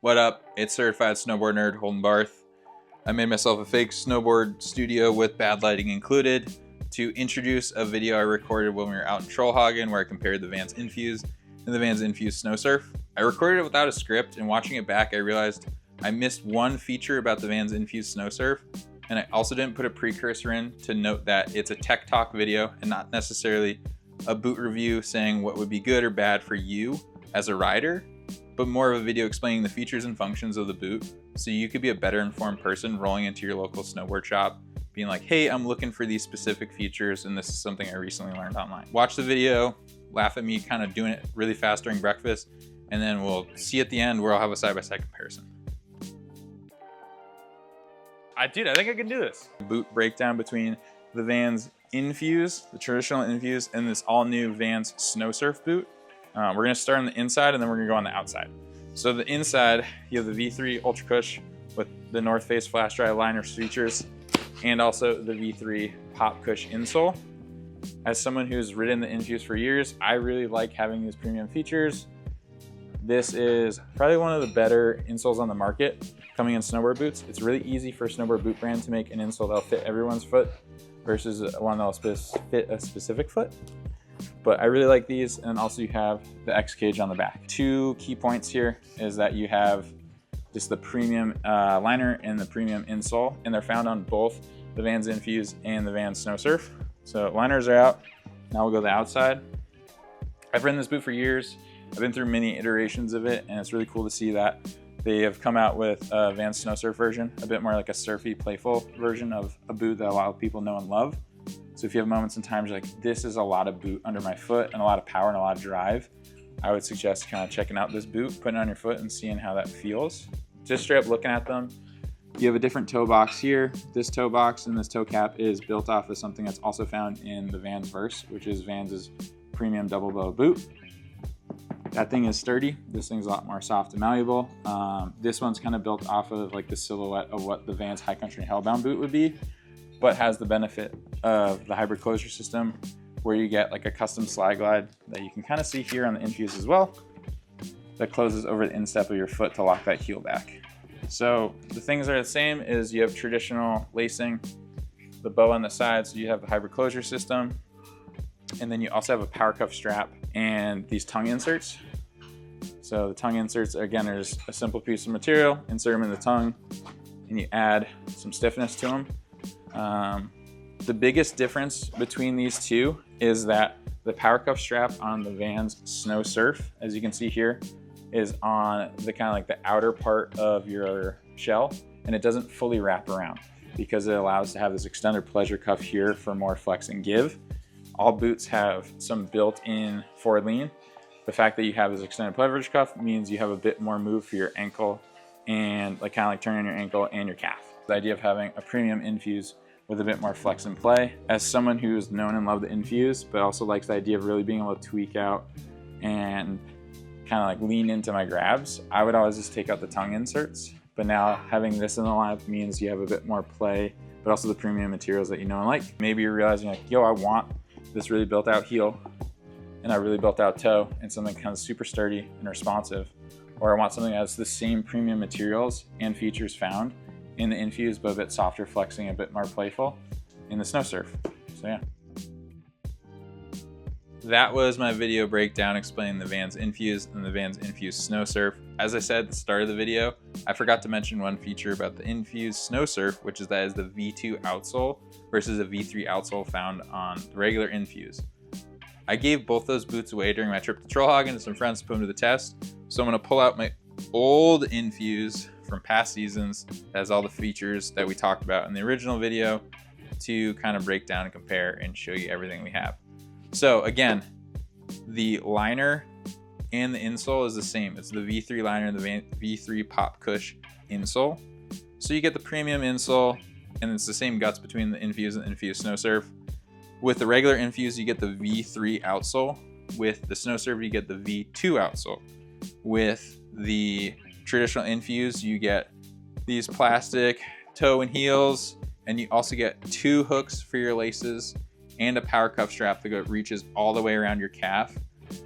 What up? It's certified snowboard nerd Holden Barth. I made myself a fake snowboard studio with bad lighting included to introduce a video I recorded when we were out in Trollhagen where I compared the Vans Infuse and the Vans Infuse Snowsurf. I recorded it without a script, and watching it back I realized I missed one feature about the Vans Infuse Snowsurf, and I also didn't put a precursor in to note that it's a tech talk video and not necessarily a boot review saying what would be good or bad for you as a rider, but more of a video explaining the features and functions of the boot so you could be a better informed person rolling into your local snowboard shop being like, hey, I'm looking for these specific features and this is something I recently learned online. Watch the video, laugh at me kind of doing it really fast during breakfast, and then we'll see at the end where I'll have a side-by-side comparison. I think I can do this. Boot breakdown between the Vans Infuse, the traditional Infuse, and this all new Vans Snowsurf boot. We're gonna start on the inside and then we're gonna go on the outside. So the inside, you have the V3 Ultra Cush with the North Face Flash Dry liner features and also the V3 Pop Cush insole. As someone who's ridden the Infuse for years, I really like having these premium features. This is probably one of the better insoles on the market coming in snowboard boots. It's really easy for a snowboard boot brand to make an insole that'll fit everyone's foot versus one that'll fit a specific foot. But I really like these, and also you have the X cage on the back. Two key points here is that you have just the premium liner and the premium insole, and they're found on both the Vans Infuse and the Vans Snowsurf. So liners are out. Now we'll go to the outside. I've ridden this boot for years. I've been through many iterations of it, and it's really cool to see that they have come out with a Vans Snowsurf version, a bit more like a surfy, playful version of a boot that a lot of people know and love. So if you have moments and times you're like, this is a lot of boot under my foot and a lot of power and a lot of drive, I would suggest kind of checking out this boot, putting it on your foot and seeing how that feels. Just straight up looking at them, you have a different toe box here. This toe box and this toe cap is built off of something that's also found in the Vans Verse, which is Vans's premium double bow boot. That thing is sturdy. This thing's a lot more soft and malleable. This one's kind of built off of like the silhouette of what the Vans High Country Hellbound boot would be, but has the benefit of the hybrid closure system where you get like a custom slide glide that you can kind of see here on the Infuse as well that closes over the instep of your foot to lock that heel back. So the things that are the same is you have traditional lacing, the bow on the side, so you have the hybrid closure system, and then you also have a power cuff strap and these tongue inserts. So the tongue inserts, again, are just a simple piece of material, insert them in the tongue, and you add some stiffness to them. The biggest difference between these two is that the power cuff strap on the Vans Snowsurf, as you can see here, is on the kind of like the outer part of your shell, and it doesn't fully wrap around because it allows to have this extended pleasure cuff here for more flex and give. All boots have some built-in forward lean. The fact that you have this extended pleasure cuff means you have a bit more move for your ankle and like kind of like turning your ankle and your calf. The idea of having a premium Infuse with a bit more flex and play. As someone who's known and loved the Infuse, but also likes the idea of really being able to tweak out and kind of like lean into my grabs, I would always just take out the tongue inserts. But now having this in the lineup means you have a bit more play, but also the premium materials that you know and like. Maybe you're realizing like, yo, I want this really built out heel and a really built out toe and something kind of super sturdy and responsive. Or I want something that has the same premium materials and features found in the Infuse, but a bit softer, flexing, a bit more playful in the Snowsurf. So yeah. That was my video breakdown explaining the Vans Infuse and the Vans Infuse Snowsurf. As I said at the start of the video, I forgot to mention one feature about the Infuse Snowsurf, which is that is the V2 outsole versus a V3 outsole found on the regular Infuse. I gave both those boots away during my trip to Trollhagen to some friends to put them to the test. So I'm gonna pull out my old Infuse from past seasons that has all the features that we talked about in the original video to kind of break down and compare and show you everything we have. So again, the liner and the insole is the same. It's the V3 liner and the V3 Pop Cush insole. So you get the premium insole, and it's the same guts between the Infuse and the Infuse Snowsurf. With the regular Infuse, you get the V3 outsole. With the Snowsurf, you get the V2 outsole. With the traditional Infuse, you get these plastic toe and heels, and you also get 2 hooks for your laces and a power cuff strap that reaches all the way around your calf,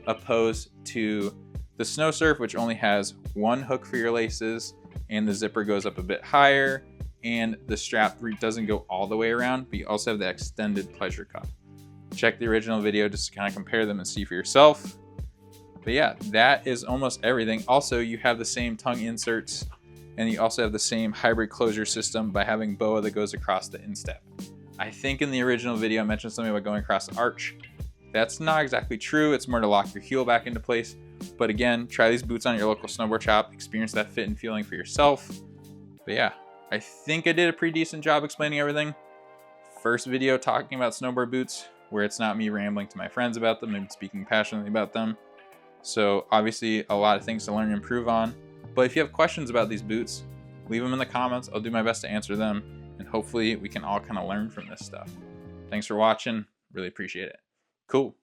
opposed to The Snowsurf, which only has one hook for your laces, and the zipper goes up a bit higher, and the strap doesn't go all the way around, but you also have the extended pleasure cuff. Check the original video just to kind of compare them and see for yourself. But yeah, that is almost everything. Also, you have the same tongue inserts, and you also have the same hybrid closure system by having BOA that goes across the instep. I think in the original video I mentioned something about going across the arch. That's not exactly true. It's more to lock your heel back into place. But again, try these boots on at your local snowboard shop, experience that fit and feeling for yourself. But yeah, I think I did a pretty decent job explaining everything. First video talking about snowboard boots where it's not me rambling to my friends about them and speaking passionately about them. So obviously a lot of things to learn and improve on. But if you have questions about these boots, leave them in the comments. I'll do my best to answer them, and hopefully we can all kind of learn from this stuff. Thanks for watching. Really appreciate it. Cool.